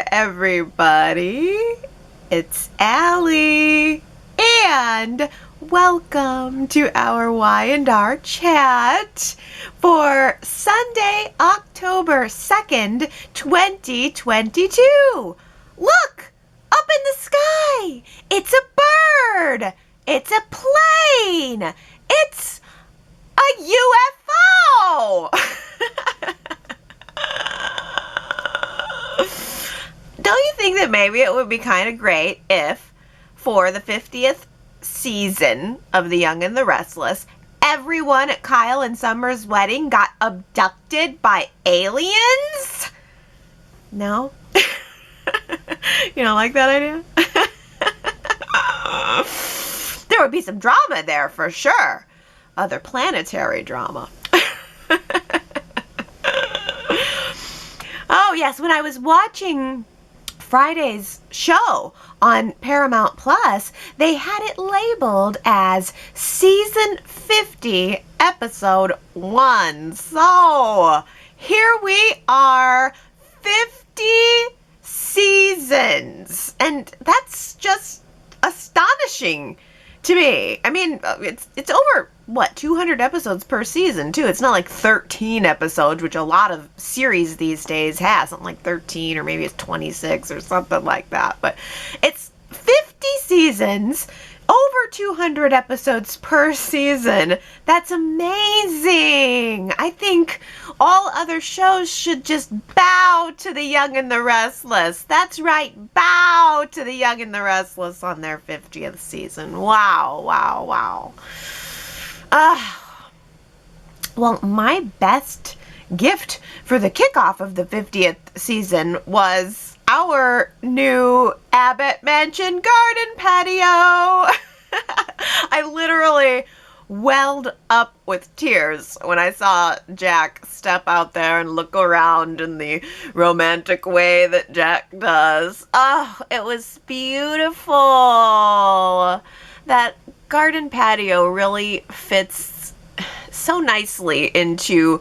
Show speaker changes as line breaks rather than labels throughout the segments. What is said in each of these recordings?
everybody. It's Allie. And welcome to our Y&R Chat for Sunday, October 2nd, 2022. Look! Up in the sky! It's a bird! It's a plane! It's a UFO! Don't you think that maybe it would be kind of great if, for the 50th season of The Young and the Restless, everyone at Kyle and Summer's wedding got abducted by aliens? No? You don't like that idea? There would be some drama there for sure. Other planetary drama. Oh, yes, when I was watching Friday's show on Paramount Plus, they had it labeled as Season 50, Episode 1. So, here we are, 50 seasons. And that's just astonishing to me. I mean, it's over, 200 episodes per season, too. It's not like 13 episodes, which a lot of series these days has. Something like 13, or maybe it's 26 or something like that. But it's 50 seasons, over 200 episodes per season. That's amazing. I think all other shows should just bow to The Young and the Restless. That's right, bow to The Young and the Restless on their 50th season. Wow, wow, wow. Well, my best gift for the kickoff of the 50th season was our new Abbott Mansion garden patio. I literally welled up with tears when I saw Jack step out there and look around in the romantic way that Jack does. Oh, it was beautiful. That garden patio really fits so nicely into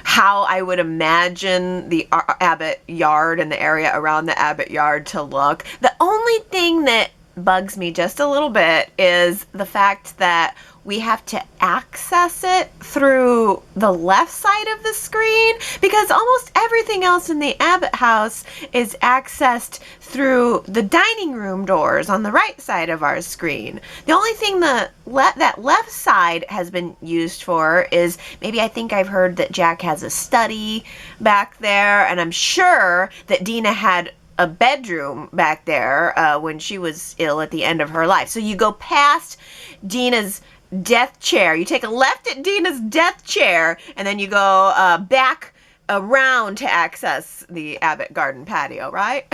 how I would imagine the Abbott yard and the area around the Abbott yard to look. The only thing that bugs me just a little bit is the fact that we have to access it through the left side of the screen, because almost everything else in the Abbott house is accessed through the dining room doors on the right side of our screen. The only thing that left side has been used for is maybe, I think I've heard that Jack has a study back there, and I'm sure that Dina had a bedroom back there when she was ill at the end of her life. So you go past Dina's death chair, you take a left at Dina's death chair, and then you go back around to access the Abbott garden patio, right?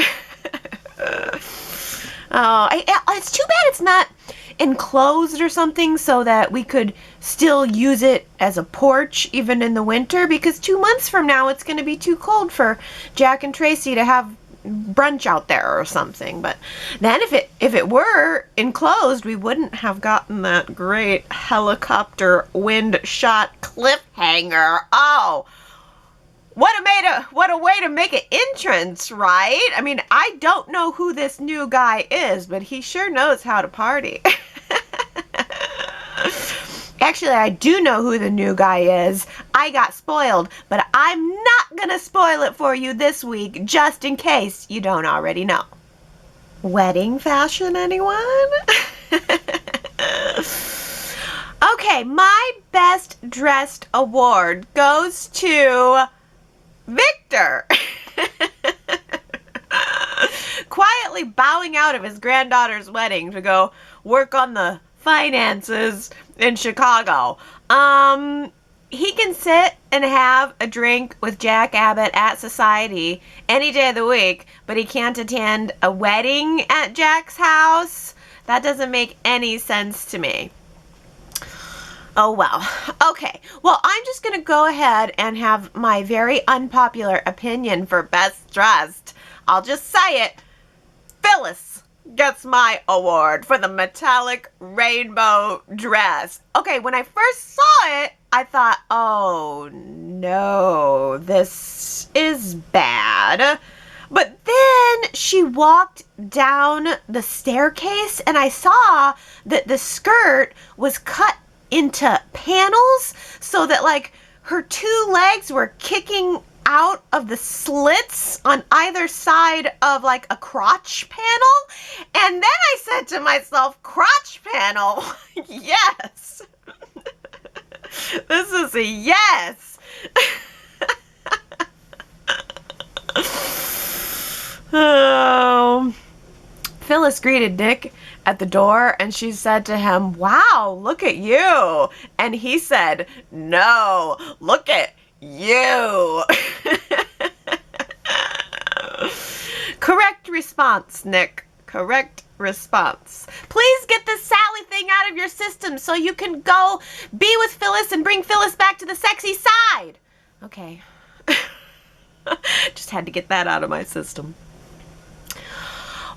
It's too bad it's not enclosed or something so that we could still use it as a porch even in the winter, because 2 months from now it's going to be too cold for Jack and Tracy to have brunch out there or something. But then if it were enclosed, we wouldn't have gotten that great helicopter wind shot cliffhanger. Oh, what a way to make an entrance, right? I mean, I don't know who this new guy is, but he sure knows how to party. Actually, I do know who the new guy is. I got spoiled, but I'm not gonna spoil it for you this week, just in case you don't already know. Wedding fashion, anyone? Okay, my best dressed award goes to Victor. Quietly bowing out of his granddaughter's wedding to go work on the finances in Chicago. He can sit and have a drink with Jack Abbott at Society any day of the week, but he can't attend a wedding at Jack's house. That doesn't make any sense to me. Oh, well. Okay. Well, I'm just going to go ahead and have my very unpopular opinion for best dressed. I'll just say it. Phyllis gets my award for the metallic rainbow dress. Okay, when I first saw it, I thought, oh no, this is bad. But then she walked down the staircase and I saw that the skirt was cut into panels so that like her two legs were kicking out of the slits on either side of like a crotch panel. And then I said to myself, crotch panel? Yes. This is a yes. Oh. Phyllis greeted Nick at the door and she said to him, "Wow, look at you." And he said, "No, look at you." Correct response, Nick. Correct response. Please get this Sally thing out of your system so you can go be with Phyllis and bring Phyllis back to the sexy side. Okay. Just had to get that out of my system.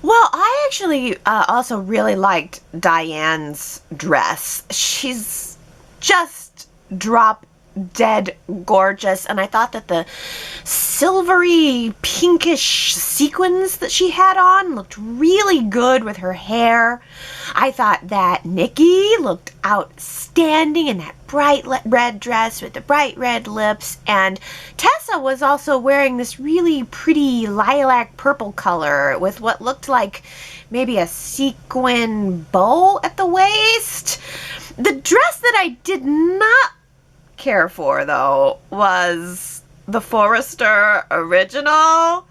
Well, I actually also really liked Diane's dress. She's just drop dead gorgeous, and I thought that the silvery pinkish sequins that she had on looked really good with her hair. I thought that Nikki looked outstanding in that bright red dress with the bright red lips, and Tessa was also wearing this really pretty lilac purple color with what looked like maybe a sequin bow at the waist. The dress that I did not care for, though, was the Forrester original.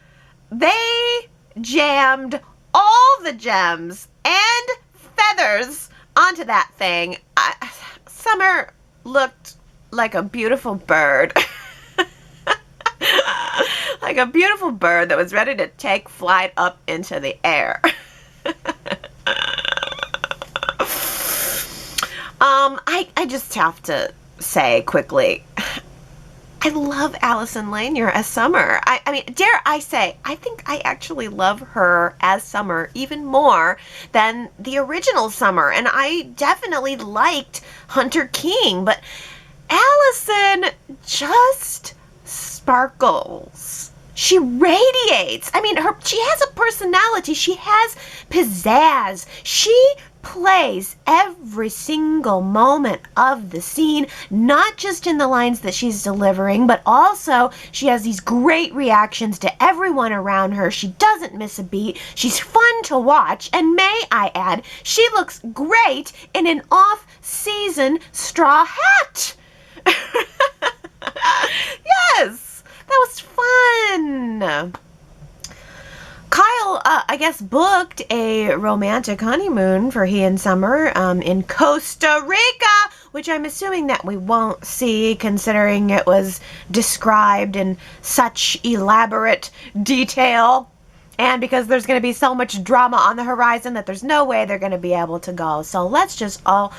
They jammed all the gems and feathers onto that thing. Summer looked like a beautiful bird. Like a beautiful bird that was ready to take flight up into the air. I just have to say quickly, I love Allison Lanier as Summer. I mean, dare I say, I think I actually love her as Summer even more than the original Summer. And I definitely liked Hunter King, but Allison just sparkles. She radiates. I mean, she has a personality. She has pizzazz. She plays every single moment of the scene, not just in the lines that she's delivering, but also she has these great reactions to everyone around her. She doesn't miss a beat. She's fun to watch, and may I add, she looks great in an off-season straw hat. Yes, that was fun. Kyle, I guess, booked a romantic honeymoon for he and Summer in Costa Rica, which I'm assuming that we won't see, considering it was described in such elaborate detail, and because there's going to be so much drama on the horizon that there's no way they're going to be able to go. So let's just all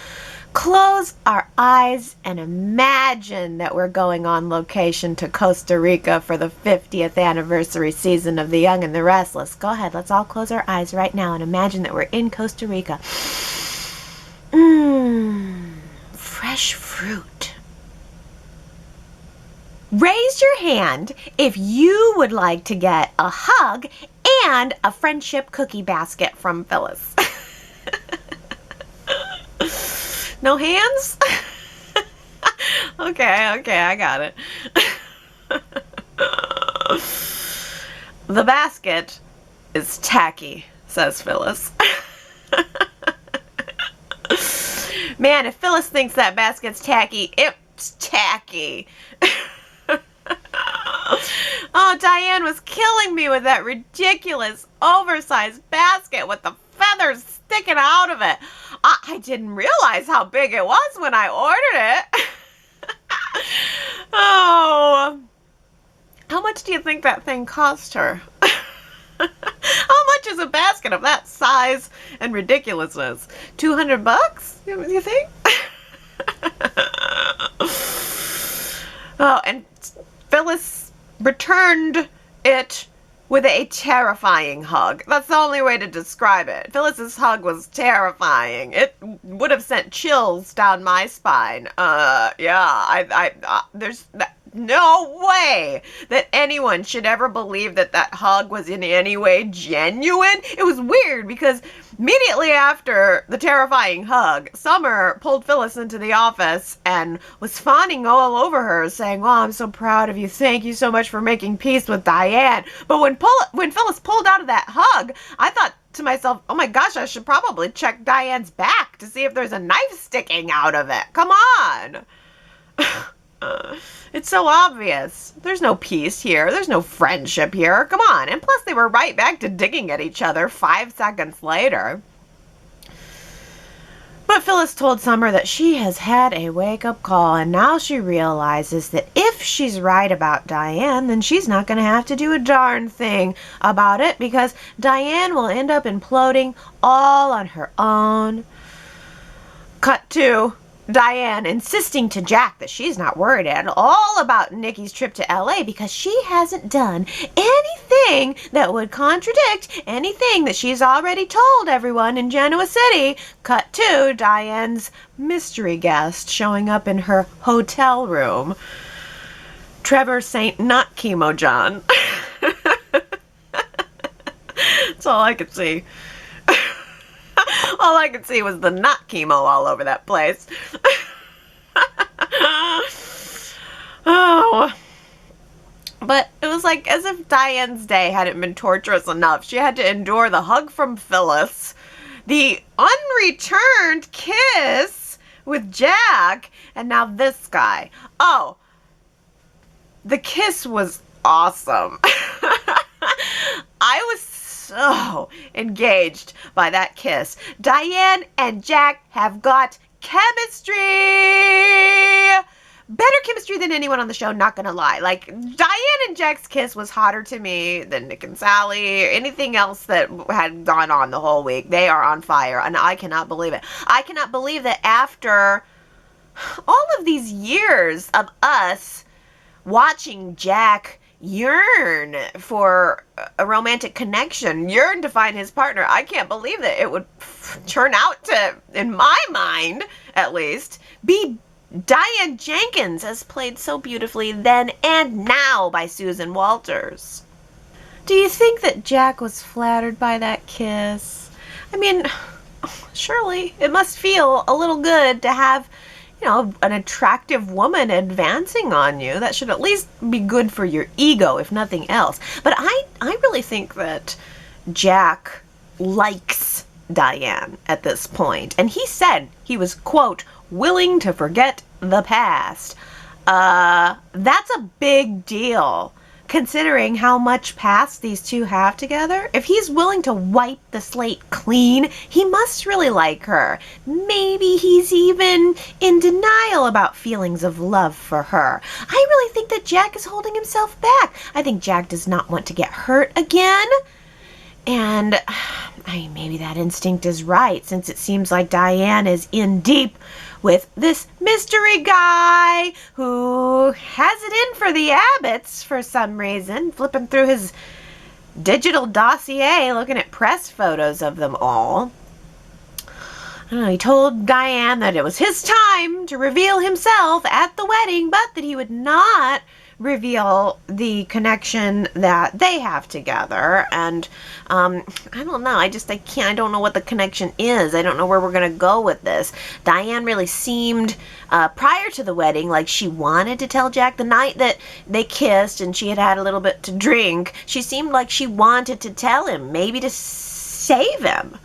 close our eyes and imagine that we're going on location to Costa Rica for the 50th anniversary season of The Young and the Restless. Go ahead, let's all close our eyes right now and imagine that we're in Costa Rica. Fresh fruit. Raise your hand if you would like to get a hug and a friendship cookie basket from Phyllis. No hands? Okay, I got it. The basket is tacky, says Phyllis. Man, if Phyllis thinks that basket's tacky, it's tacky. Oh, Diane was killing me with that ridiculous, oversized basket with the feathers sticking out of it. I didn't realize how big it was when I ordered it. Oh, how much do you think that thing cost her? How much is a basket of that size and ridiculousness? $200? You think? Oh, and Phyllis returned it with a terrifying hug. That's the only way to describe it. Phyllis's hug was terrifying. It would have sent chills down my spine. Yeah, there's no way that anyone should ever believe that that hug was in any way genuine. It was weird because immediately after the terrifying hug, Summer pulled Phyllis into the office and was fawning all over her, saying, "Oh, I'm so proud of you. Thank you so much for making peace with Diane." But when Phyllis pulled out of that hug, I thought to myself, oh my gosh, I should probably check Diane's back to see if there's a knife sticking out of it. Come on. It's so obvious. There's no peace here. There's no friendship here. Come on. And plus, they were right back to digging at each other 5 seconds later. But Phyllis told Summer that she has had a wake-up call, and now she realizes that if she's right about Diane, then she's not going to have to do a darn thing about it, because Diane will end up imploding all on her own. Cut to Diane insisting to Jack that she's not worried at all about Nikki's trip to LA because she hasn't done anything that would contradict anything that she's already told everyone in Genoa City. Cut to Diane's mystery guest showing up in her hotel room. Trevor Saint Not Chemo John. That's all I could see. All I could see was the not chemo all over that place. Oh. But it was like as if Diane's day hadn't been torturous enough. She had to endure the hug from Phyllis, the unreturned kiss with Jack, and now this guy. Oh, the kiss was awesome. I was so engaged by that kiss. Diane and Jack have got chemistry. Better chemistry than anyone on the show, not gonna lie. Like, Diane and Jack's kiss was hotter to me than Nick and Sally, or anything else that had gone on the whole week. They are on fire, and I cannot believe it. I cannot believe that after all of these years of us watching Jack yearn for a romantic connection, yearn to find his partner, I can't believe that it would turn out to, in my mind at least, be Diane Jenkins, as played so beautifully then and now by Susan Walters. Do you think that Jack was flattered by that kiss? I mean, surely it must feel a little good to have, you know, an attractive woman advancing on you. That should at least be good for your ego, if nothing else. But I really think that Jack likes Diane at this point. And he said he was, quote, willing to forget the past. That's a big deal, considering how much past these two have together. If he's willing to wipe the slate clean, he must really like her. Maybe he's even in denial about feelings of love for her. I really think that Jack is holding himself back. I think Jack does not want to get hurt again. And maybe that instinct is right, since it seems like Diane is in deep with this mystery guy who has it in for the Abbotts for some reason, flipping through his digital dossier, looking at press photos of them all. I don't know, he told Diane that it was his time to reveal himself at the wedding, but that he would not reveal the connection that they have together. And I don't know, I don't know what the connection is. I don't know where we're gonna go with this. Diane really seemed prior to the wedding like she wanted to tell Jack. The night that they kissed and she had had a little bit to drink, she seemed like she wanted to tell him, maybe to save him,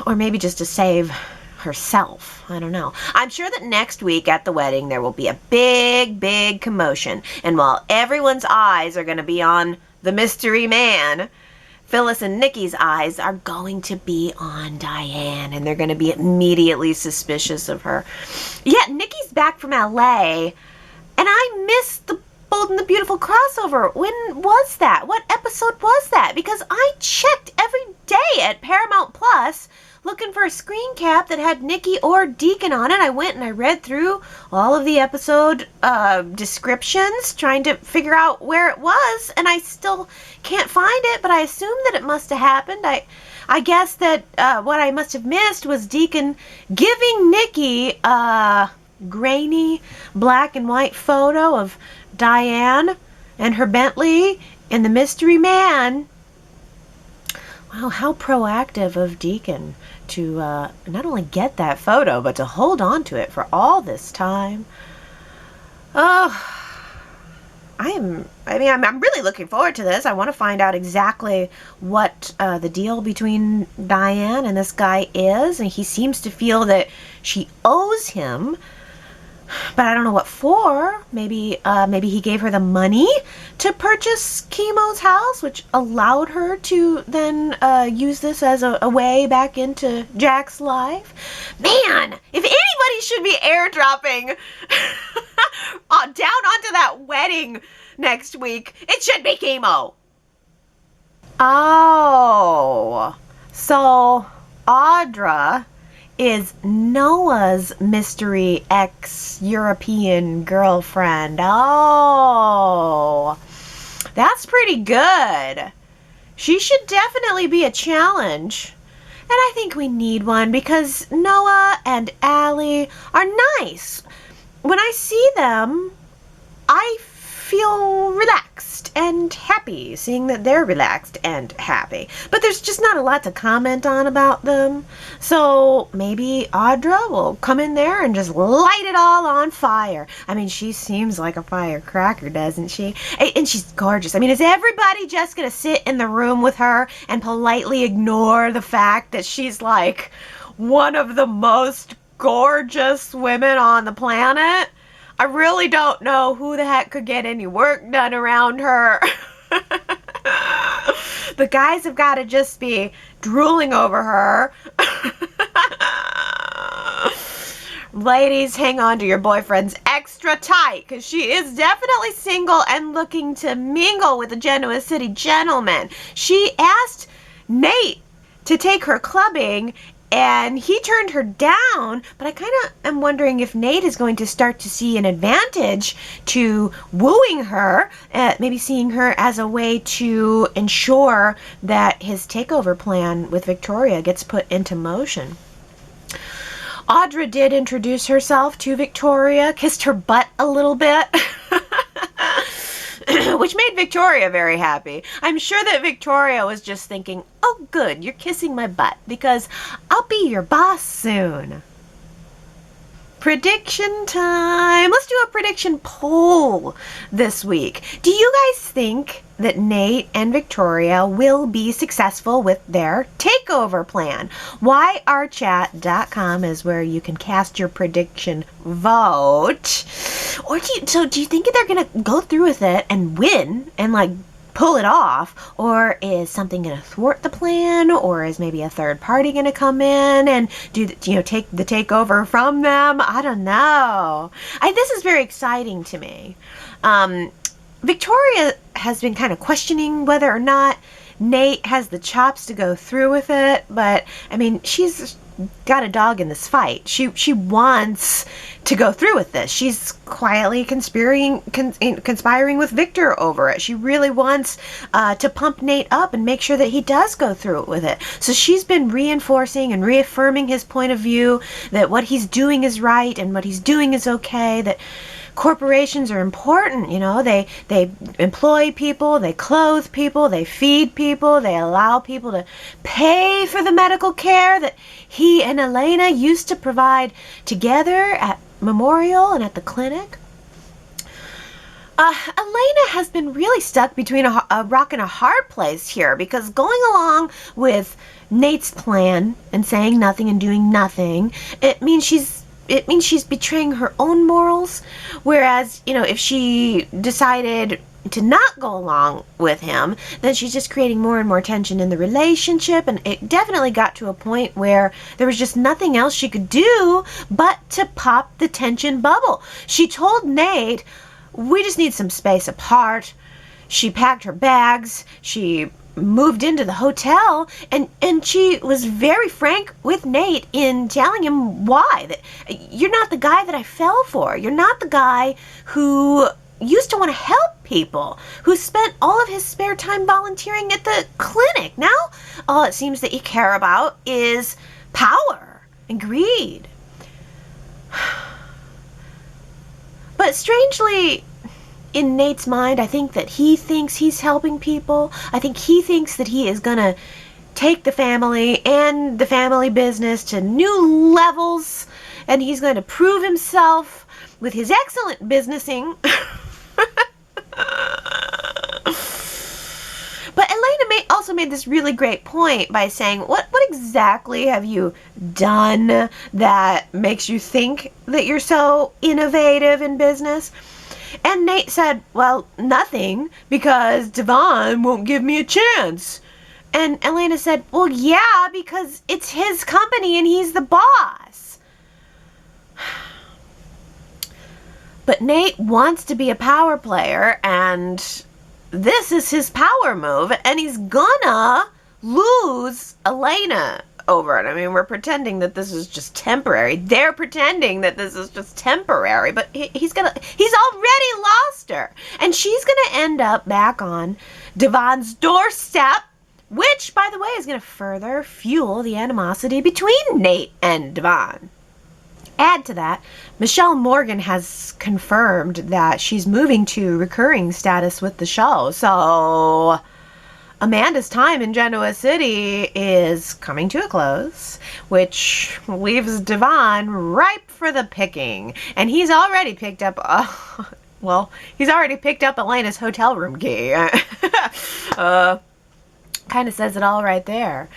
or maybe just to save herself. I don't know. I'm sure that next week at the wedding there will be a big commotion, and while everyone's eyes are going to be on the mystery man, Phyllis and Nikki's eyes are going to be on Diane, and they're going to be immediately suspicious of her. Yet Nikki's back from LA, and I missed the Bold and the Beautiful crossover. When was that? What episode was that? Because I checked every day at Paramount Plus looking for a screen cap that had Nikki or Deacon on it. I went and I read through all of the episode descriptions, trying to figure out where it was, and I still can't find it, but I assume that it must have happened. I guess that what I must have missed was Deacon giving Nikki grainy black and white photo of Diane and her Bentley and the mystery man. Wow, how proactive of Deacon to not only get that photo, but to hold on to it for all this time. Oh, I'm really looking forward to this. I want to find out exactly what the deal between Diane and this guy is, and he seems to feel that she owes him, but I don't know what for. Maybe he gave her the money to purchase Chemo's house, which allowed her to then use this as a way back into Jack's life. Man, if anybody should be airdropping down onto that wedding next week, it should be Chemo. Oh, so Audra is Noah's mystery ex-European girlfriend. Oh, that's pretty good. She should definitely be a challenge. And I think we need one because Noah and Allie are nice. When I see them, I feel relaxed and happy, seeing that they're relaxed and happy. But there's just not a lot to comment on about them. So maybe Audra will come in there and just light it all on fire. I mean, she seems like a firecracker, doesn't she? And she's gorgeous. I mean, is everybody just going to sit in the room with her and politely ignore the fact that she's like one of the most gorgeous women on the planet? I really don't know who the heck could get any work done around her. The guys have got to just be drooling over her. Ladies, hang on to your boyfriends extra tight, because she is definitely single and looking to mingle with a Genoa City gentleman. She asked Nate to take her clubbing, and he turned her down, but I kind of am wondering if Nate is going to start to see an advantage to wooing her, maybe seeing her as a way to ensure that his takeover plan with Victoria gets put into motion. Audra did introduce herself to Victoria, kissed her butt a little bit, which made Victoria very happy. I'm sure that Victoria was just thinking, oh good, you're kissing my butt because I'll be your boss soon. Prediction time. Let's do a prediction poll this week. Do you guys think that Nate and Victoria will be successful with their takeover plan? YRChat.com is where you can cast your prediction vote. Or do you think they're going to go through with it and win and like pull it off, or is something going to thwart the plan, or is maybe a third party going to come in and take the takeover from them? I don't know. This is very exciting to me. Victoria has been kind of questioning whether or not Nate has the chops to go through with it, but I mean, she's got a dog in this fight. She wants to go through with this. She's quietly conspiring with Victor over it. She really wants to pump Nate up and make sure that he does go through with it. So she's been reinforcing and reaffirming his point of view that what he's doing is right and what he's doing is okay, that corporations are important, they employ people, they clothe people, they feed people, they allow people to pay for the medical care that he and Elena used to provide together at Memorial and at the clinic. Elena has been really stuck between a rock and a hard place here, because going along with Nate's plan and saying nothing and doing nothing, it means she's betraying her own morals, whereas, if she decided to not go along with him, then she's just creating more and more tension in the relationship, and it definitely got to a point where there was just nothing else she could do but to pop the tension bubble. She told Nate, we just need some space apart. She packed her bags, she moved into the hotel, and she was very frank with Nate in telling him why. That you're not the guy that I fell for. You're not the guy who used to want to help people, who spent all of his spare time volunteering at the clinic. Now, all it seems that you care about is power and greed. But strangely, in Nate's mind, I think that he thinks he's helping people. I think he thinks that he is going to take the family and the family business to new levels, and he's going to prove himself with his excellent businessing. But Elena also made this really great point by saying, what exactly have you done that makes you think that you're so innovative in business? And Nate said, well, nothing, because Devon won't give me a chance. And Elena said, well, yeah, because it's his company and he's the boss. But Nate wants to be a power player, and this is his power move, and he's gonna lose Elena over it. I mean, we're pretending that this is just temporary. They're pretending that this is just temporary, but he's already lost her. And she's gonna end up back on Devon's doorstep, which, by the way, is gonna further fuel the animosity between Nate and Devon. Add to that, Michelle Morgan has confirmed that she's moving to recurring status with the show. So Amanda's time in Genoa City is coming to a close, which leaves Devon ripe for the picking. And he's already picked up, he's already picked up Elena's hotel room key. Kind of says it all right there.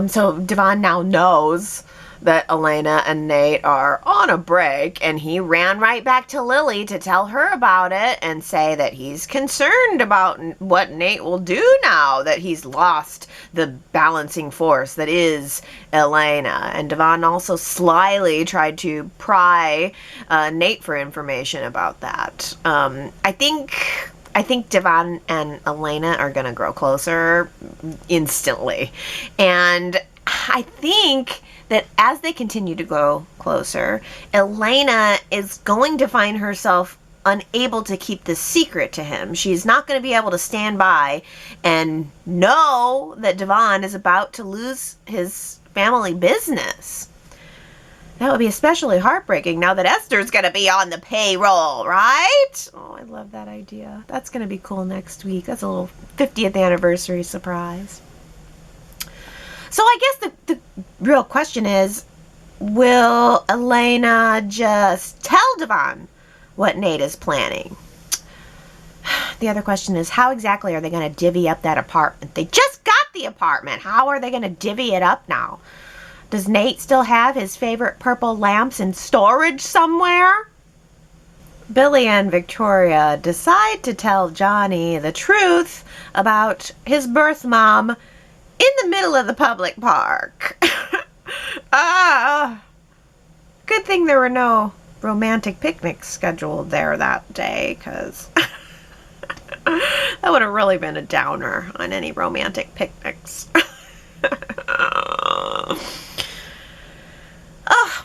So Devon now knows that Elena and Nate are on a break, and he ran right back to Lily to tell her about it and say that he's concerned about what Nate will do now that he's lost the balancing force that is Elena. And Devon also slyly tried to pry Nate for information about that. I think Devon and Elena are going to grow closer instantly. And I think that as they continue to grow closer, Elena is going to find herself unable to keep this secret to him. She's not going to be able to stand by and know that Devon is about to lose his family business. That would be especially heartbreaking now that Esther's going to be on the payroll, right? Oh, I love that idea. That's going to be cool next week. That's a little 50th anniversary surprise. So I guess the real question is, will Elena just tell Devon what Nate is planning? The other question is, how exactly are they going to divvy up that apartment? They just got the apartment. How are they going to divvy it up now? Does Nate still have his favorite purple lamps in storage somewhere? Billy and Victoria decide to tell Johnny the truth about his birth mom in the middle of the public park. Good thing there were no romantic picnics scheduled there that day, because that would have really been a downer on any romantic picnics.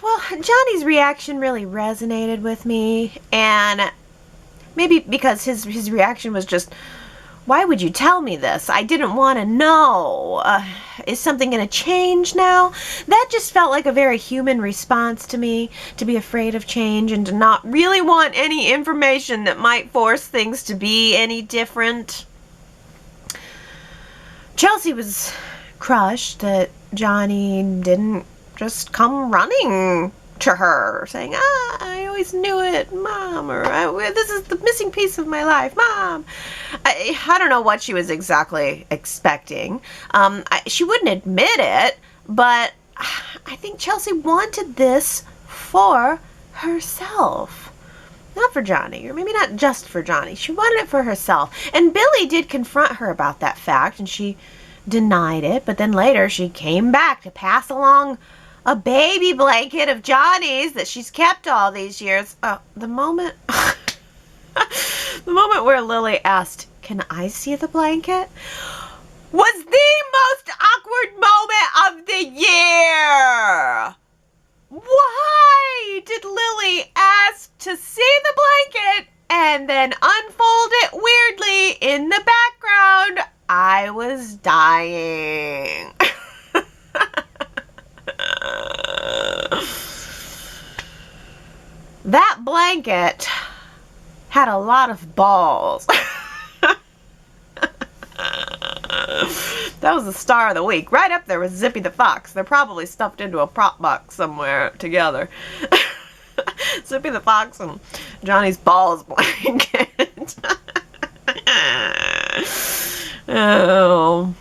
Well, Johnny's reaction really resonated with me, and maybe because his reaction was just, why would you tell me this? I didn't want to know. Is something going to change now? That just felt like a very human response to me, to be afraid of change and to not really want any information that might force things to be any different. Chelsea was crushed that Johnny didn't just come running to her saying, I always knew it, Mom, or this is the missing piece of my life, Mom. I don't know what she was exactly expecting. She wouldn't admit it, but I think Chelsea wanted this for herself. Not for Johnny, or maybe not just for Johnny. She wanted it for herself. And Billy did confront her about that fact, and she denied it, but then later she came back to pass along a baby blanket of Johnny's that she's kept all these years. The moment where Lily asked, "Can I see the blanket?" was the most awkward moment of the year. Why did Lily ask to see the blanket and then unfold it weirdly in the background? I was dying. That blanket had a lot of balls. That was the star of the week. Right up there with Zippy the Fox. They're probably stuffed into a prop box somewhere together. Zippy the Fox and Johnny's balls blanket. Oh.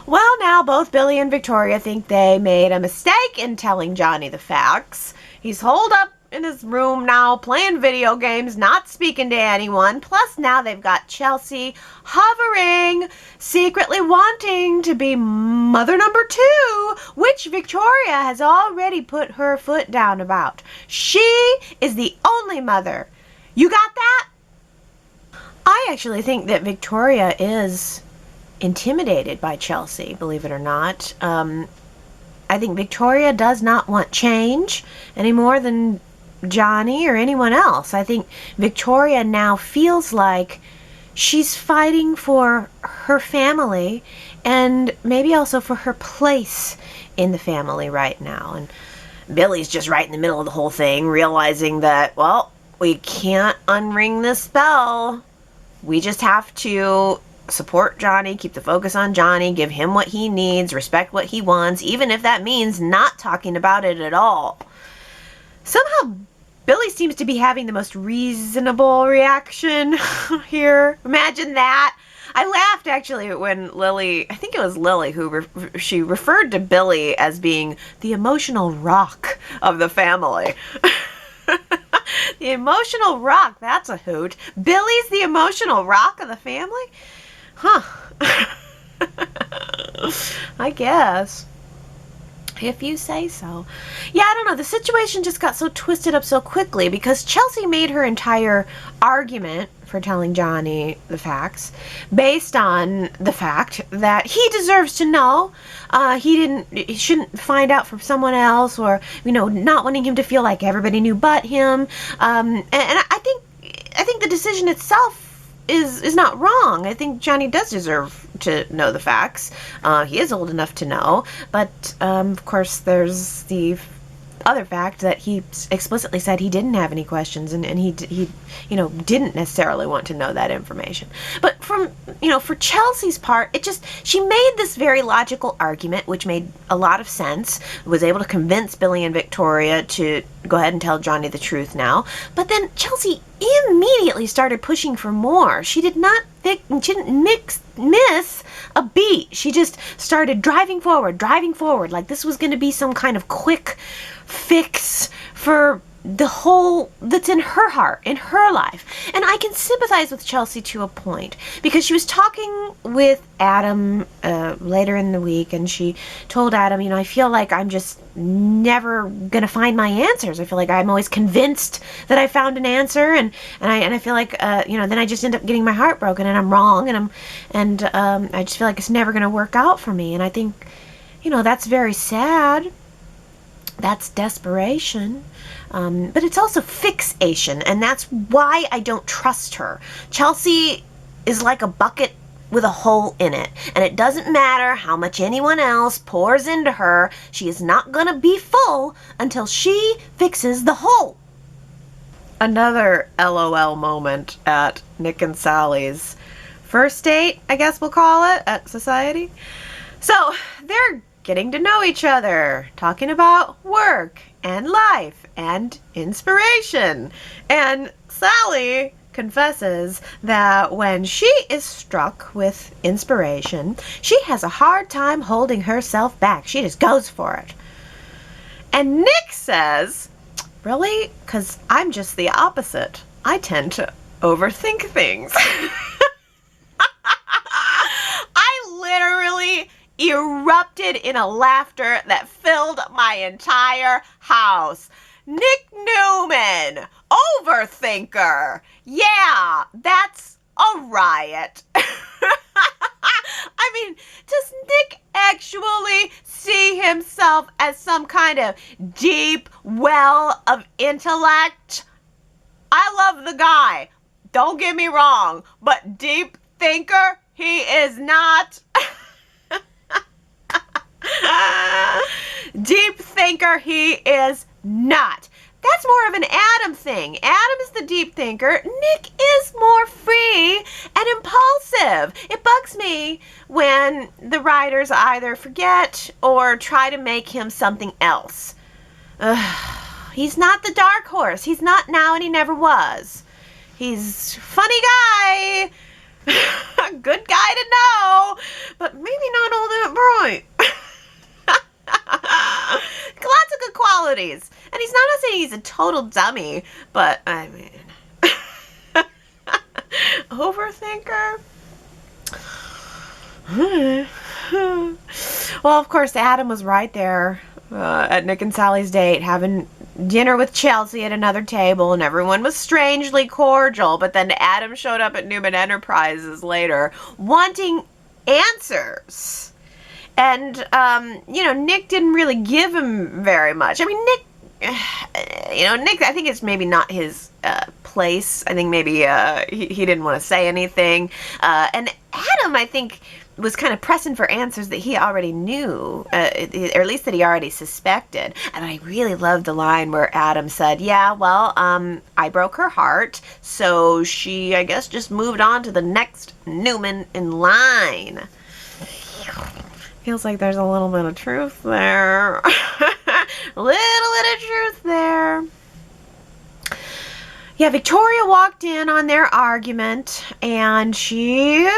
Well, now both Billy and Victoria think they made a mistake in telling Johnny the facts. He's holed up in his room now, playing video games, not speaking to anyone. Plus, now they've got Chelsea hovering, secretly wanting to be mother number 2, which Victoria has already put her foot down about. She is the only mother. You got that? I actually think that Victoria is intimidated by Chelsea, believe it or not. I think Victoria does not want change any more than Johnny or anyone else. I think Victoria now feels like she's fighting for her family and maybe also for her place in the family right now. And Billy's just right in the middle of the whole thing, realizing that, well, we can't unring this spell. We just have to support Johnny, keep the focus on Johnny, give him what he needs, respect what he wants, even if that means not talking about it at all. Somehow, Billy seems to be having the most reasonable reaction here. Imagine that. I laughed actually when Lily, I think it was Lily who she referred to Billy as being the emotional rock of the family. The emotional rock, that's a hoot. Billy's the emotional rock of the family? Huh. I guess. If you say so. Yeah, I don't know. The situation just got so twisted up so quickly because Chelsea made her entire argument for telling Johnny the facts based on the fact that he deserves to know. He shouldn't find out from someone else, or, you know, not wanting him to feel like everybody knew but him. And I think the decision itself is not wrong. I think Johnny does deserve to know the facts. He is old enough to know, but of course there's the other fact that he explicitly said he didn't have any questions, and he you know, didn't necessarily want to know that information. But from, you know, for Chelsea's part, she made this very logical argument, which made a lot of sense, was able to convince Billy and Victoria to go ahead and tell Johnny the truth now. But then Chelsea immediately started pushing for more. She didn't miss a beat. She just started driving forward, like this was going to be some kind of quick fix for the hole that's in her heart, in her life. And I can sympathize with Chelsea to a point, because she was talking with Adam later in the week, and she told Adam, you know, I feel like I'm just never gonna find my answers. I feel like I'm always convinced that I found an answer, and I feel like you know, then I just end up getting my heart broken, and I'm wrong, and I just feel like it's never gonna work out for me. And I think, you know, that's very sad. That's desperation. But it's also fixation, and that's why I don't trust her. Chelsea is like a bucket with a hole in it, and it doesn't matter how much anyone else pours into her, she is not gonna be full until she fixes the hole. Another LOL moment at Nick and Sally's first date, I guess we'll call it, at Society. So they're getting to know each other, talking about work and life and inspiration. And Sally confesses that when she is struck with inspiration, she has a hard time holding herself back. She just goes for it. And Nick says, really? 'Cause I'm just the opposite. I tend to overthink things. I literally erupted in a laughter that filled my entire house. Nick Newman, overthinker. Yeah, that's a riot. I mean, does Nick actually see himself as some kind of deep well of intellect? I love the guy, don't get me wrong, but deep thinker, he is not. Deep thinker he is not. That's more of an Adam thing. Adam is the deep thinker. Nick is more free and impulsive. It bugs me when the writers either forget or try to make him something else. He's not the dark horse. He's not now, and he never was. He's a funny guy. A good guy to know, but maybe not all that bright. Lots of good qualities. And he's not saying he's a total dummy, but I mean, overthinker. Well, of course, Adam was right there at Nick and Sally's date, having dinner with Chelsea at another table, and everyone was strangely cordial. But then Adam showed up at Newman Enterprises later, wanting answers. And, Nick didn't really give him very much. I mean, Nick, I think it's maybe not his place. I think maybe he didn't want to say anything. And Adam, I think, was kind of pressing for answers that he already knew, or at least that he already suspected. And I really loved the line where Adam said, yeah, well, I broke her heart, so she, I guess, just moved on to the next Newman in line. Feels like there's a little bit of truth there. A little bit of truth there. Yeah, Victoria walked in on their argument, and she,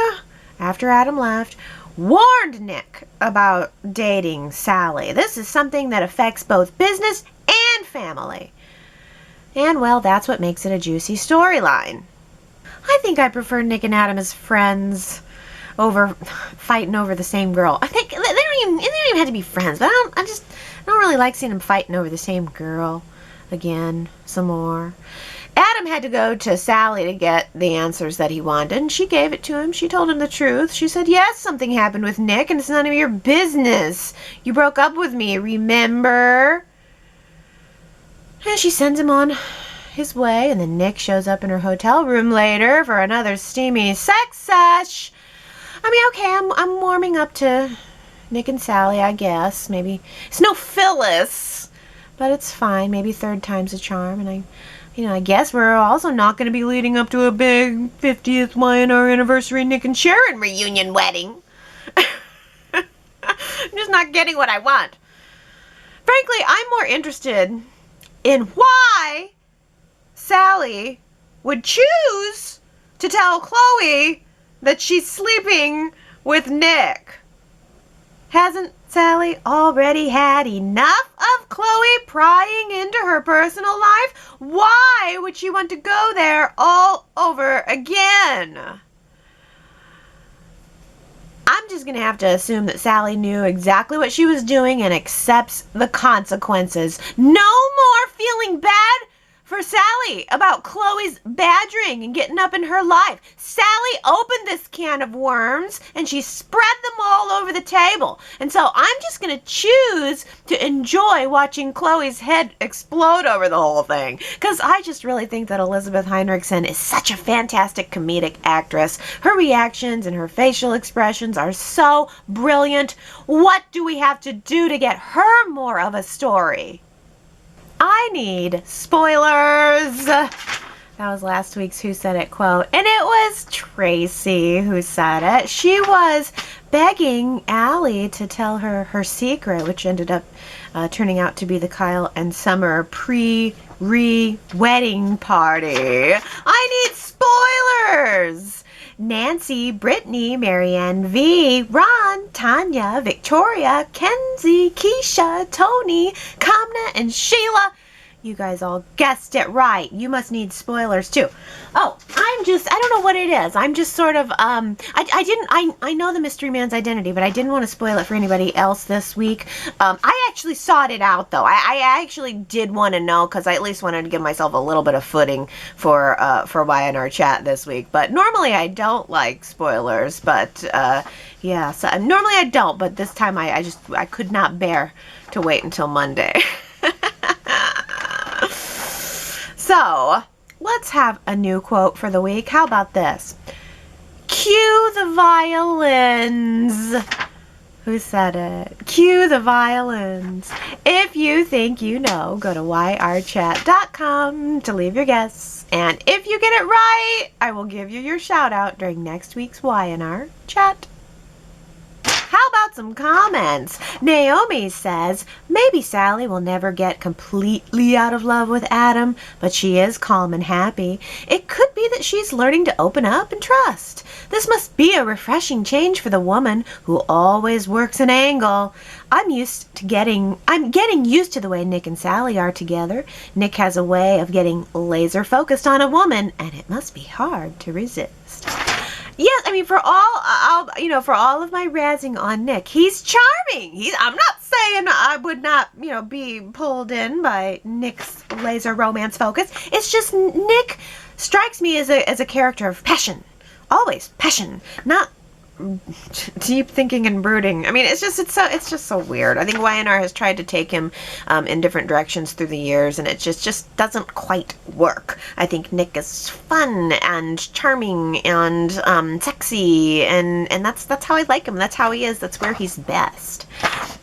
after Adam left, warned Nick about dating Sally. This is something that affects both business and family. And, well, that's what makes it a juicy storyline. I think I prefer Nick and Adam as friends over fighting over the same girl. I think they don't even have to be friends, but I don't really like seeing them fighting over the same girl again some more. Adam had to go to Sally to get the answers that he wanted, and she gave it to him. She told him the truth. She said, yes, something happened with Nick, and it's none of your business. You broke up with me, remember? And she sends him on his way, and then Nick shows up in her hotel room later for another steamy sex sesh. I mean, okay, I'm warming up to Nick and Sally, I guess. Maybe it's no Phyllis, but it's fine. Maybe third time's a charm, and I guess we're also not going to be leading up to a big 50th Y&R anniversary Nick and Sharon reunion wedding. I'm just not getting what I want. Frankly, I'm more interested in why Sally would choose to tell Chloe that she's sleeping with Nick. Hasn't Sally already had enough of Chloe prying into her personal life? Why would she want to go there all over again? I'm just going to have to assume that Sally knew exactly what she was doing and accepts the consequences. No more feeling bad for Sally about Chloe's badgering and getting up in her life. Sally opened this can of worms and she spread them all over the table. And so I'm just going to choose to enjoy watching Chloe's head explode over the whole thing. Because I just really think that Elizabeth Heinrichsen is such a fantastic comedic actress. Her reactions and her facial expressions are so brilliant. What do we have to do to get her more of a story? I need spoilers. That was last week's Who Said It quote. And it was Tracy who said it. She was begging Allie to tell her her secret, which ended up turning out to be the Kyle and Summer pre-wedding party. I need spoilers. Nancy, Brittany, Marianne V, Ron, Tanya, Victoria, Kenzie, Keisha, Tony, Kamna, and Sheila. You guys all guessed it right. You must need spoilers too. Oh, I don't know what it is. I'm just sort of, I know the mystery man's identity, but I didn't want to spoil it for anybody else this week. I actually sought it out though. I actually did want to know because I at least wanted to give myself a little bit of footing for Y&R Chat this week. But normally I don't like spoilers, but, yeah, so normally I don't, but this time I could not bear to wait until Monday. So, let's have a new quote for the week. How about this? Cue the violins. Who said it? Cue the violins. If you think you know, go to yrchat.com to leave your guess. And if you get it right, I will give you your shout out during next week's Y&R Chat. How about some comments? Naomi says, maybe Sally will never get completely out of love with Adam, but she is calm and happy. It could be that she's learning to open up and trust. This must be a refreshing change for the woman who always works an angle. I'm getting used to the way Nick and Sally are together. Nick has a way of getting laser focused on a woman, and it must be hard to resist. Yes, I mean, for all of my razzing on Nick, he's charming. I'm not saying I would not, be pulled in by Nick's laser romance focus. It's just Nick strikes me as a character of passion. Always passion, not deep thinking and brooding. I mean, it's just so weird. I think Y&R has tried to take him in different directions through the years, and it just doesn't quite work. I think Nick is fun and charming and sexy, and that's how I like him. That's how he is. That's where he's best.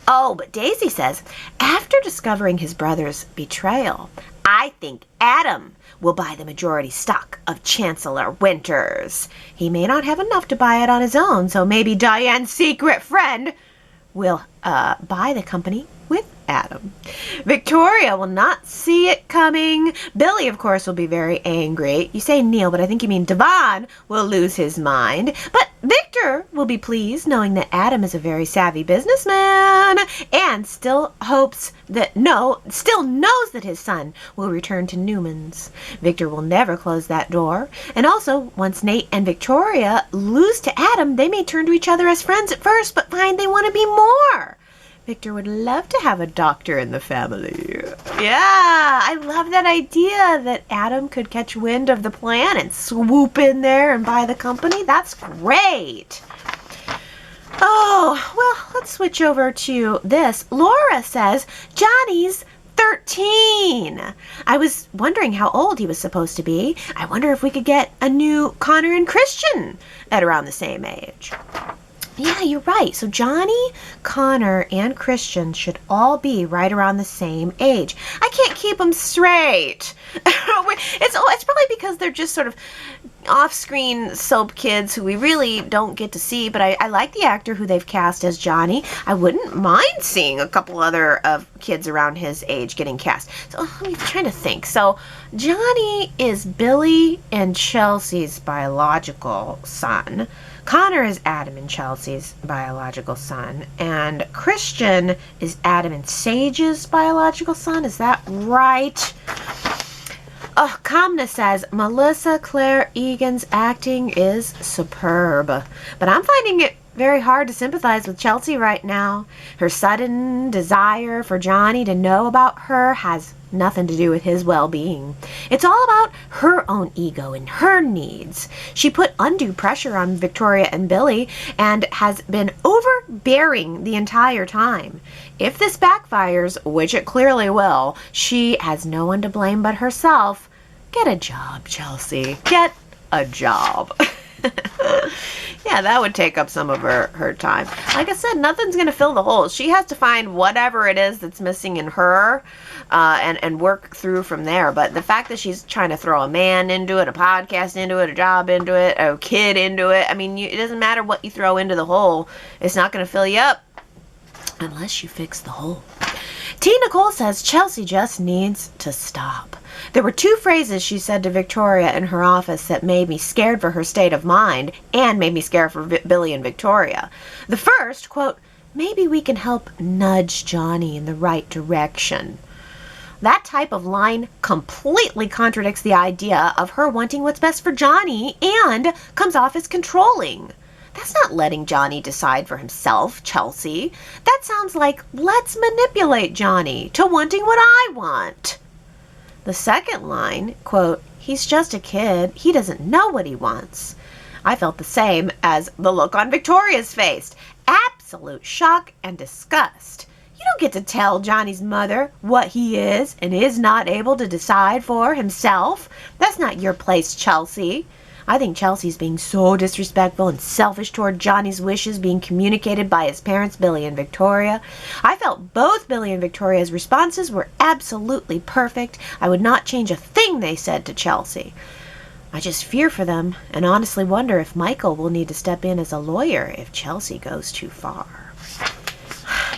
Oh, but Daisy says, after discovering his brother's betrayal, I think Adam will buy the majority stock of Chancellor Winters. He may not have enough to buy it on his own, so maybe Diane's secret friend will buy the company with Adam. Victoria will not see it coming. Billy, of course, will be very angry. You say Neil, but I think you mean Devon will lose his mind. But Victor will be pleased knowing that Adam is a very savvy businessman and still knows that his son will return to Newman's. Victor will never close that door. And also, once Nate and Victoria lose to Adam, they may turn to each other as friends at first, but find they want to be more. Victor would love to have a doctor in the family. Yeah, I love that idea that Adam could catch wind of the plan and swoop in there and buy the company. That's great. Oh, well, let's switch over to this. Laura says, Johnny's 13. I was wondering how old he was supposed to be. I wonder if we could get a new Connor and Christian at around the same age. Yeah, you're right. So Johnny, Connor, and Christian should all be right around the same age. I can't keep them straight. It's probably because they're just sort of off-screen soap kids who we really don't get to see, but I like the actor who they've cast as Johnny. I wouldn't mind seeing a couple other kids around his age getting cast. So I'm trying to think. So Johnny is Billy and Chelsea's biological son. Connor is Adam and Chelsea's biological son, and Christian is Adam and Sage's biological son. Is that right? Oh, Kamna says, Melissa Claire Egan's acting is superb, but I'm finding it very hard to sympathize with Chelsea right now. Her sudden desire for Johnny to know about her has nothing to do with his well-being. It's all about her own ego and her needs. She put undue pressure on Victoria and Billy and has been overbearing the entire time. If this backfires, which it clearly will, she has no one to blame but herself. Get a job, Chelsea. Get a job. Yeah, that would take up some of her time. Like I said, nothing's going to fill the holes. She has to find whatever it is that's missing in her and work through from there. But the fact that she's trying to throw a man into it, a podcast into it, a job into it, a kid into it, I mean, it doesn't matter what you throw into the hole. It's not going to fill you up unless you fix the hole. T. Nicole says Chelsea just needs to stop. There were 2 phrases she said to Victoria in her office that made me scared for her state of mind and made me scared for Billy and Victoria. The first, quote, maybe we can help nudge Johnny in the right direction. That type of line completely contradicts the idea of her wanting what's best for Johnny and comes off as controlling. That's not letting Johnny decide for himself, Chelsea. That sounds like, let's manipulate Johnny to wanting what I want. The second line, quote, he's just a kid. He doesn't know what he wants. I felt the same as the look on Victoria's face. Absolute shock and disgust. You don't get to tell Johnny's mother what he is and is not able to decide for himself. That's not your place, Chelsea. I think Chelsea's being so disrespectful and selfish toward Johnny's wishes being communicated by his parents, Billy and Victoria. I felt both Billy and Victoria's responses were absolutely perfect. I would not change a thing they said to Chelsea. I just fear for them and honestly wonder if Michael will need to step in as a lawyer if Chelsea goes too far.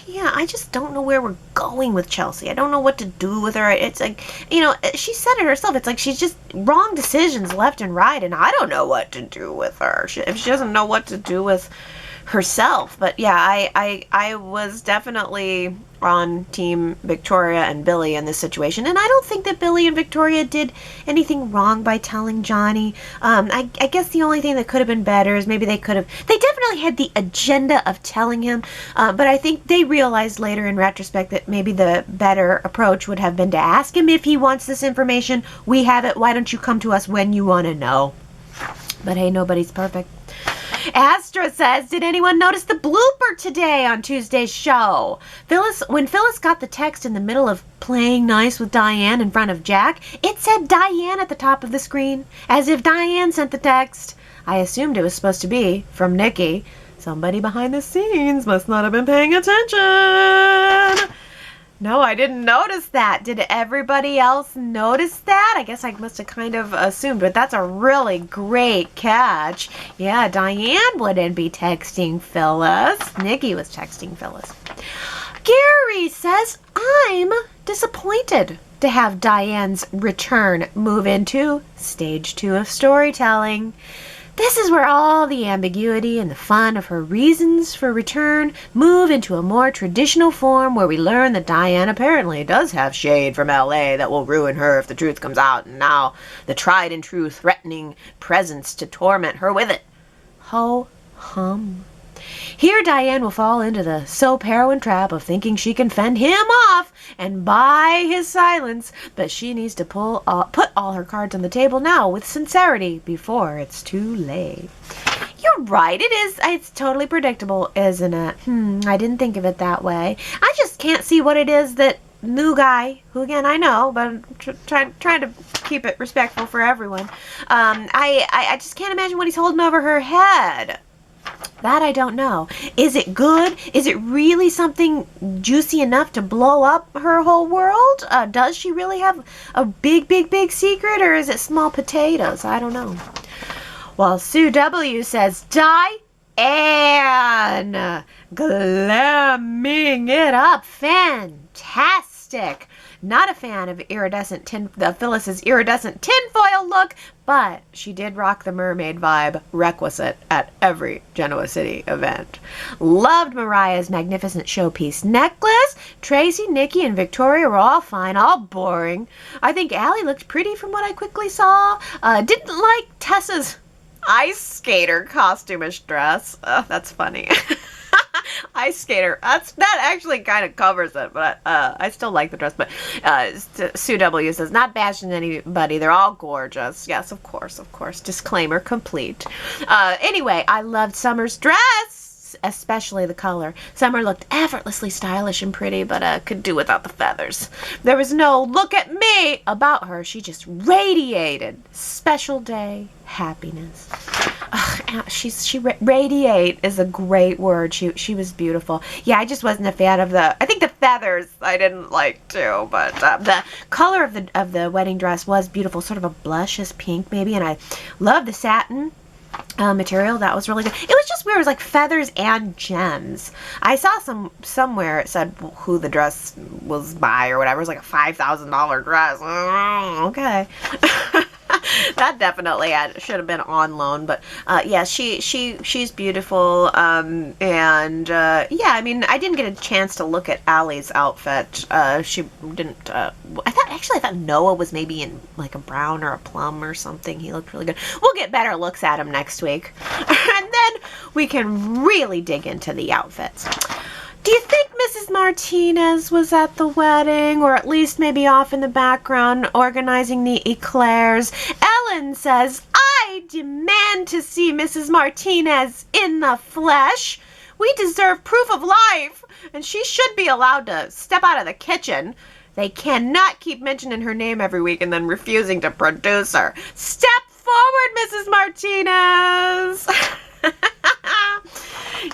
Yeah, I just don't know where we're going with Chelsea. I don't know what to do with her. It's like, she said it herself. It's like she's just wrong decisions left and right, and I don't know what to do with her. If she doesn't know what to do with herself. But yeah, I was definitely on Team Victoria and Billy in this situation, and I don't think that Billy and Victoria did anything wrong by telling Johnny. I guess the only thing that could have been better is maybe they definitely had the agenda of telling him, but I think they realized later in retrospect that maybe the better approach would have been to ask him if he wants this information. We have it. Why don't you come to us when you want to know? But hey, nobody's perfect. Astra says, did anyone notice the blooper today on Tuesday's show? When Phyllis got the text in the middle of playing nice with Diane in front of Jack, it said Diane at the top of the screen, as if Diane sent the text. I assumed it was supposed to be from Nikki. Somebody behind the scenes must not have been paying attention. No, I didn't notice that. Did everybody else notice that? I guess I must have kind of assumed, but that's a really great catch. Yeah, Diane wouldn't be texting Phyllis. Nikki was texting Phyllis. Gary says, I'm disappointed to have Diane's return move into stage 2 of storytelling. This is where all the ambiguity and the fun of her reasons for return move into a more traditional form where we learn that Diane apparently does have shade from L.A. that will ruin her if the truth comes out, and now the tried and true threatening presence to torment her with it. Ho hum. Here Diane will fall into the soap heroine trap of thinking she can fend him off and buy his silence, but she needs to put all her cards on the table now with sincerity before it's too late. You're right, it is. It's totally predictable, isn't it? I didn't think of it that way. I just can't see what it is that new guy, who again I know, but I'm trying to keep it respectful for everyone. I just can't imagine what he's holding over her head. That I don't know. Is it good? Is it really something juicy enough to blow up her whole world? Does she really have a big, big, big secret, or is it small potatoes? I don't know. Well, Sue W. says, Diane, glamming it up. Fantastic. Not a fan of Phyllis's iridescent tinfoil look, but she did rock the mermaid vibe requisite at every Genoa City event. Loved Mariah's magnificent showpiece necklace. Tracy, Nikki, and Victoria were all fine, all boring. I think Allie looked pretty from what I quickly saw. Didn't like Tessa's ice skater costumish dress. That's funny. Ice skater. That actually kind of covers it, but I still like the dress. But Sue W. says, not bashing anybody. They're all gorgeous. Yes, of course. Disclaimer complete. Anyway, I loved Summer's dress, especially the color. Summer looked effortlessly stylish and pretty, but could do without the feathers. There was no look at me about her. She just radiated special day happiness. Radiate is a great word. She was beautiful. Yeah, I just wasn't a fan of I think the feathers I didn't like too, but the color of the wedding dress was beautiful, sort of a blushish pink maybe, and I love the satin material. That was really good. It was just weird. It was like feathers and gems. I saw somewhere it said who the dress was by or whatever. It was like a $5,000 dress. Okay. That definitely should have been on loan, but yeah, she's beautiful, and yeah, I mean, I didn't get a chance to look at Allie's outfit. She didn't. I thought Noah was maybe in like a brown or a plum or something. He looked really good. We'll get better looks at him next week, and then we can really dig into the outfits. Do you think Mrs. Martinez was at the wedding, or at least maybe off in the background organizing the eclairs? Ellen says, I demand to see Mrs. Martinez in the flesh. We deserve proof of life, and she should be allowed to step out of the kitchen. They cannot keep mentioning her name every week and then refusing to produce her. Step forward, Mrs. Martinez.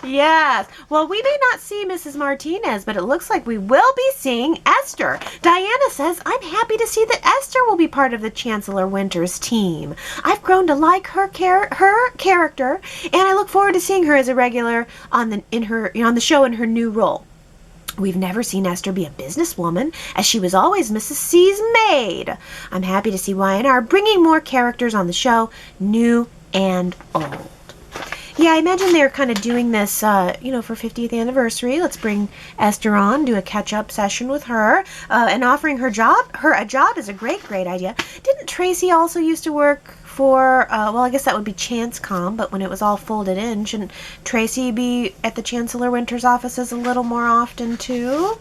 Yes. Well, we may not see Mrs. Martinez, but it looks like we will be seeing Esther. Diana says, I'm happy to see that Esther will be part of the Chancellor Winters team. I've grown to like her character, and I look forward to seeing her as a regular on the show in her new role. We've never seen Esther be a businesswoman, as she was always Mrs. C's maid. I'm happy to see Y&R bringing more characters on the show, new and old. Yeah, I imagine they're kind of doing this, for 50th anniversary. Let's bring Esther on, do a catch-up session with her, and offering her a job is a great idea. Didn't Tracy also used to work for, I guess that would be Chancecom, but when it was all folded in, shouldn't Tracy be at the Chancellor Winters offices a little more often, too?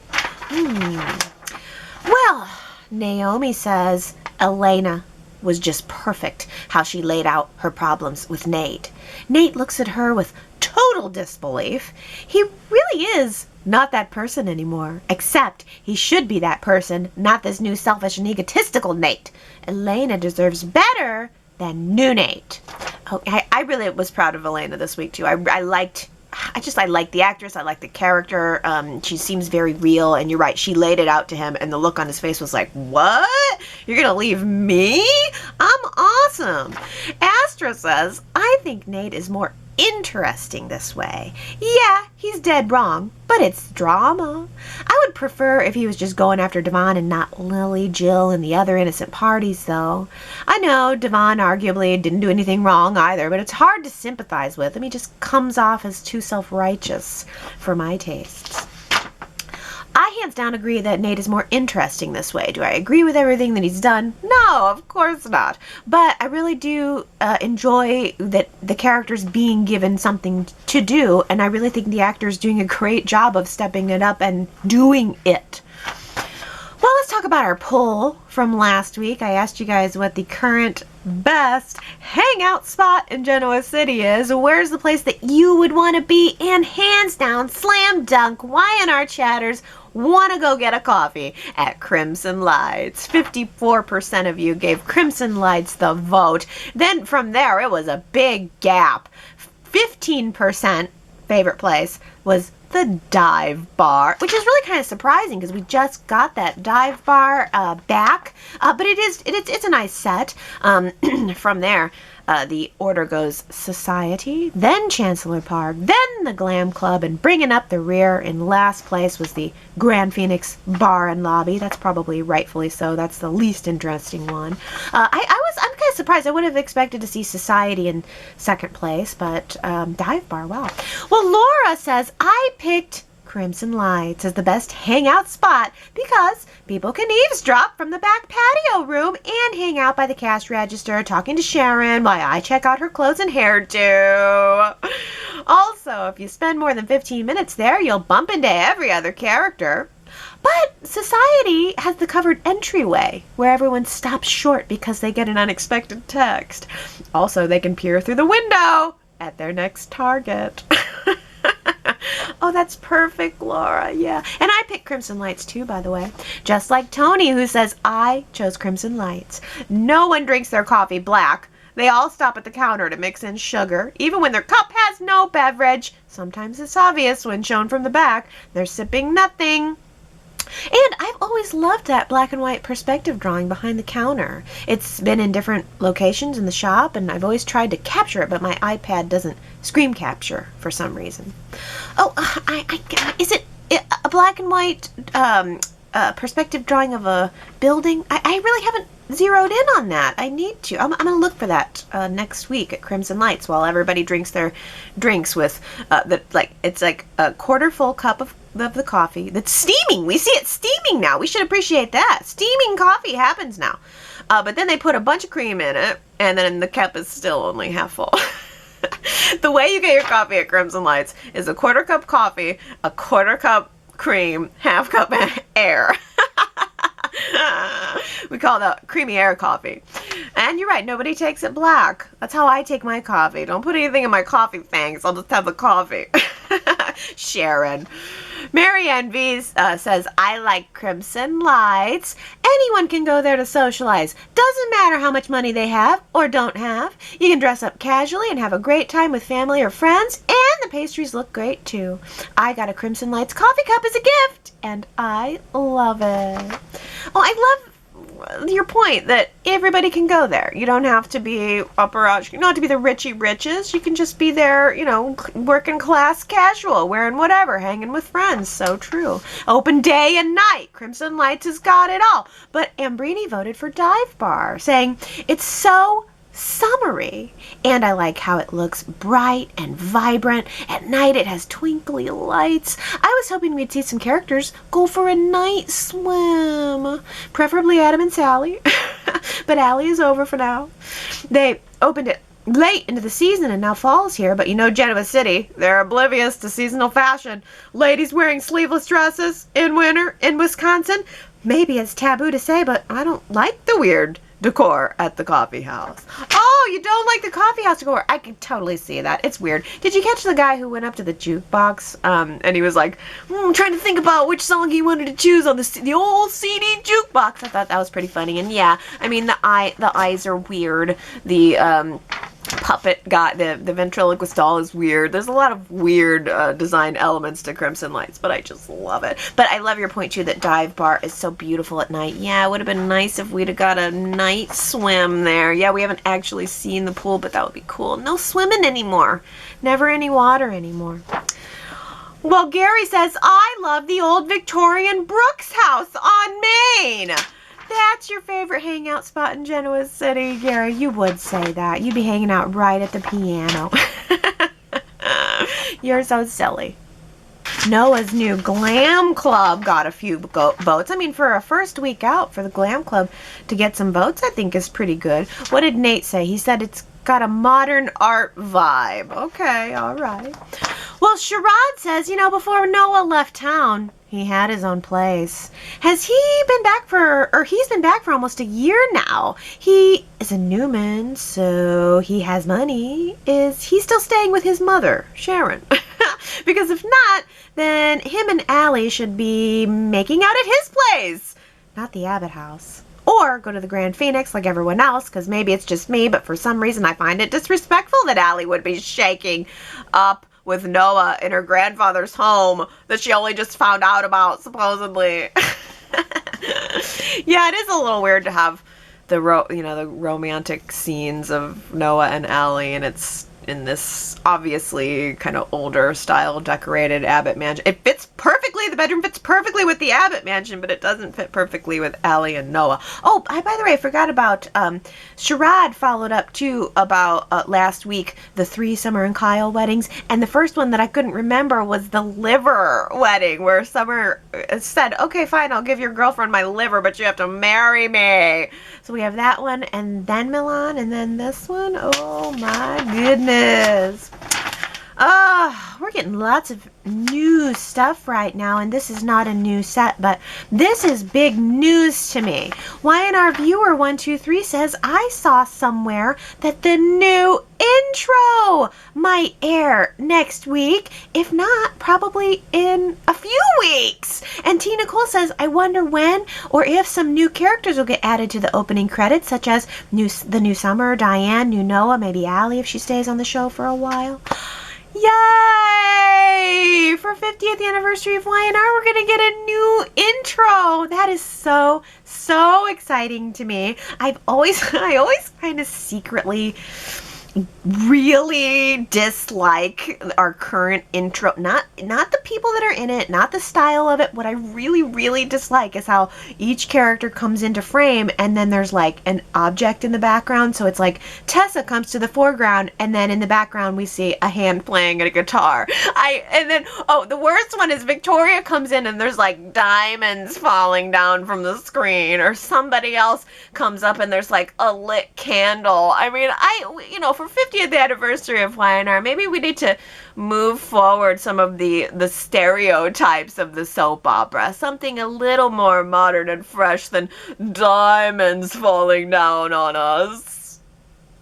Well, Naomi says Elena was just perfect how she laid out her problems with Nate. Nate looks at her with total disbelief. He really is not that person anymore, except he should be that person, not this new selfish and egotistical Nate. Elena deserves better than new Nate. Oh, I really was proud of Elena this week, too. I liked the actress. I like the character. She seems very real, and you're right. She laid it out to him, and the look on his face was like, what? You're going to leave me? I'm awesome. Astra says, I think Nate is more interesting this way. Yeah, he's dead wrong, but it's drama. I would prefer if he was just going after Devon and not Lily, Jill, and the other innocent parties, though. I know Devon arguably didn't do anything wrong either, but it's hard to sympathize with him. He just comes off as too self-righteous for my tastes. I hands down agree that Nate is more interesting this way. Do I agree with everything that he's done? No, of course not. But I really do enjoy that the character's being given something to do, and I really think the actor's doing a great job of stepping it up and doing it. Well, let's talk about our poll from last week. I asked you guys what the current best hangout spot in Genoa City is. Where's the place that you would want to be? And hands down, slam dunk, Y&R Chatters want to go get a coffee at Crimson Lights. 54% of you gave Crimson Lights the vote. Then from there, it was a big gap. 15% favorite place was the dive bar, which is really kind of surprising because we just got that dive bar back, but it's a nice set. From there, the order goes Society, then Chancellor Park, then the Glam Club, and bringing up the rear in last place was the Grand Phoenix Bar and Lobby. That's probably rightfully so. That's the least interesting one. I'm kind of surprised. I would have expected to see Society in second place, but dive bar, wow. Well, Laura says, I picked Crimson Lights as the best hangout spot because people can eavesdrop from the back patio room and hang out by the cash register talking to Sharon while I check out her clothes and hairdo. Also, if you spend more than 15 minutes there, you'll bump into every other character. But Society has the covered entryway where everyone stops short because they get an unexpected text. Also, they can peer through the window at their next target. Oh, that's perfect, Laura. Yeah. And I picked Crimson Lights too, by the way. Just like Tony, who says, I chose Crimson Lights. No one drinks their coffee black. They all stop at the counter to mix in sugar, even when their cup has no beverage. Sometimes it's obvious when shown from the back. They're sipping nothing. And I've always loved that black and white perspective drawing behind the counter. It's been in different locations in the shop, and I've always tried to capture it, but my iPad doesn't screen capture for some reason. Oh, is it a black and white perspective drawing of a building? I really haven't zeroed in on that. I need to. I'm going to look for that next week at Crimson Lights while everybody drinks their drinks with it's like a quarter full cup of the coffee that's steaming. We see it steaming now. We should appreciate that. Steaming coffee happens now. But then they put a bunch of cream in it, and then the cup is still only half full. The way you get your coffee at Crimson Lights is a quarter cup coffee, a quarter cup cream, half cup air. We call that creamy air coffee. And you're right, nobody takes it black. That's how I take my coffee. Don't put anything in my coffee, thanks. I'll just have the coffee. Sharon. Mary Ann V says, I like Crimson Lights. Anyone can go there to socialize. Doesn't matter how much money they have or don't have. You can dress up casually and have a great time with family or friends, and the pastries look great too. I got a Crimson Lights coffee cup as a gift, and I love it. Oh, I love your point that everybody can go there. You don't have to be upper, you don't have to be the richy riches. You can just be there, you know, working class casual, wearing whatever, hanging with friends. So true. Open day and night. Crimson Lights has got it all. But Ambrini voted for Dive Bar, saying it's so summery, and I like how it looks bright and vibrant. At night it has twinkly lights. I was hoping we'd see some characters go for a night swim, preferably Adam and Sally. But Allie is over for now. They opened it late into the season and now fall's here, but you know Genoa City, they're oblivious to seasonal fashion. Ladies wearing sleeveless dresses in winter in Wisconsin. Maybe it's taboo to say, but I don't like the weird decor at the coffee house. Oh, you don't like the coffee house decor? I can totally see that. It's weird. Did you catch the guy who went up to the jukebox and he was like, trying to think about which song he wanted to choose on the old CD jukebox? I thought that was pretty funny. And yeah, I mean the eyes are weird. The puppet got the ventriloquist doll is weird. There's a lot of weird design elements to Crimson Lights, but I just love it. But I love your point too that Dive Bar is so beautiful at night. Yeah, it would have been nice if we'd have got a night swim there. Yeah, we haven't actually seen the pool, but that would be cool. No swimming anymore. Never any water anymore. Well, Gary says, I love the old Victorian Brooks house on Maine. That's your favorite hangout spot in Genoa City, Gary. You would say that. You'd be hanging out right at the piano. You're so silly. Noah's new glam club got a few votes. I mean, for a first week out for the glam club to get some votes, I think is pretty good. What did Nate say? He said it's got a modern art vibe. Okay, all right. Well, Sherrod says, you know, before Noah left town, he had his own place. He's been back for almost a year now. He is a Newman, so he has money. Is he still staying with his mother, Sharon? Because if not, then him and Allie should be making out at his place, not the Abbott house. Or go to the Grand Phoenix like everyone else, because maybe it's just me, but for some reason I find it disrespectful that Allie would be shaking up with Noah in her grandfather's home that she only just found out about, supposedly. Yeah, it is a little weird to have the romantic scenes of Noah and Allie, and it's in this obviously kind of older style decorated Abbott mansion. It fits perfectly, the bedroom fits perfectly with the Abbott mansion, but it doesn't fit perfectly with Allie and Noah. Oh, by the way, I forgot about Sherrod followed up too about last week the 3 Summer and Kyle weddings, and the first one that I couldn't remember was the liver wedding, where Summer said, okay, fine, I'll give your girlfriend my liver, but you have to marry me. So we have that one, and then Milan, and then this one. Oh my goodness. We're getting lots of new stuff right now, and this is not a new set, but this is big news to me. Y&R Viewer 123 says, I saw somewhere that the new intro might air next week, if not, probably in a few weeks. And T. Nicole says, I wonder when or if some new characters will get added to the opening credits, such as the new Summer, Diane, new Noah, maybe Allie if she stays on the show for a while. Yay! For 50th anniversary of Y&R, we're going to get a new intro. That is so exciting to me. I always kind of secretly really dislike our current intro. Not the people that are in it, not the style of it. What I really dislike is how each character comes into frame and then there's like an object in the background. So it's like Tessa comes to the foreground and then in the background we see a hand playing a guitar. The worst one is Victoria comes in and there's like diamonds falling down from the screen, or somebody else comes up and there's like a lit candle. I mean, for 50th anniversary of Y&R, maybe we need to move forward some of the stereotypes of the soap opera. Something a little more modern and fresh than diamonds falling down on us.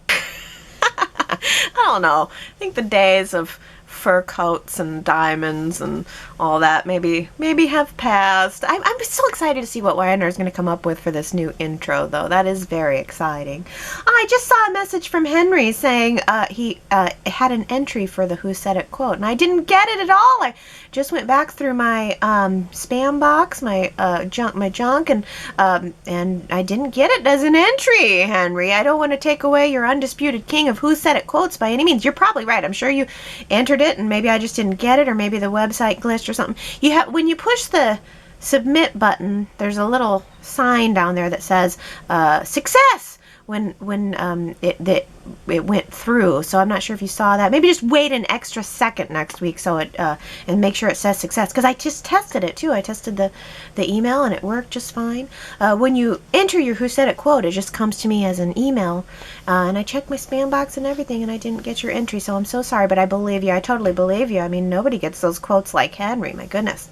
I don't know. I think the days of fur coats and diamonds and all that maybe have passed. I'm so excited to see what Y&R is going to come up with for this new intro, though. That is very exciting. I just saw a message from Henry saying he had an entry for the Who Said It quote, and I didn't get it at all. I just went back through my spam box, my junk, and I didn't get it as an entry, Henry. I don't want to take away your undisputed king of Who Said It quotes by any means. You're probably right. I'm sure you entered it, and maybe I just didn't get it, or maybe the website glitched or something. When you push the submit button, there's a little sign down there that says success when it went through. So I'm not sure if you saw that. Maybe just wait an extra second next week so it and make sure it says success, because I just tested it too. I tested the email and it worked just fine. When you enter your Who Said It quote, it just comes to me as an email, and I checked my spam box and everything, and I didn't get your entry, so I'm so sorry, but I believe you. I totally believe you. I mean, nobody gets those quotes like Henry. My goodness.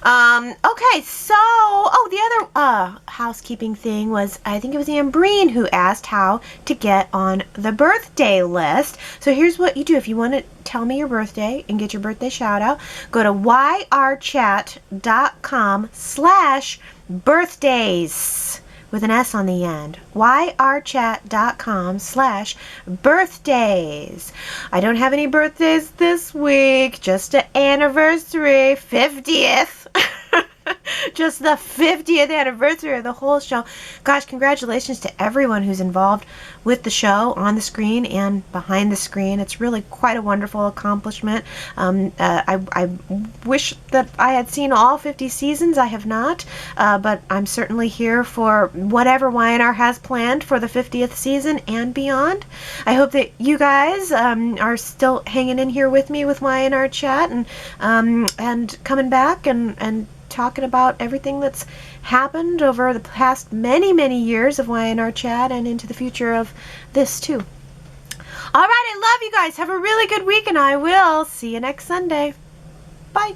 Okay, so, the other housekeeping thing was, I think it was Ambreen who asked how to get on the birthday list. So here's what you do. If you want to tell me your birthday and get your birthday shout out, go to yrchat.com/birthdays with an S on the end. yrchat.com/birthdays. I don't have any birthdays this week, just an anniversary, 50th. Just the 50th anniversary of the whole show. Gosh, congratulations to everyone who's involved with the show, on the screen and behind the screen. It's really quite a wonderful accomplishment. I wish that I had seen all 50 seasons. I have not, but I'm certainly here for whatever Y&R has planned for the 50th season and beyond. I hope that you guys are still hanging in here with me with Y&R Chat and coming back and talking about everything that's happened over the past many years of Y&R Chat and into the future of this too. All right, I love you guys. Have a really good week, and I will see you next Sunday. Bye.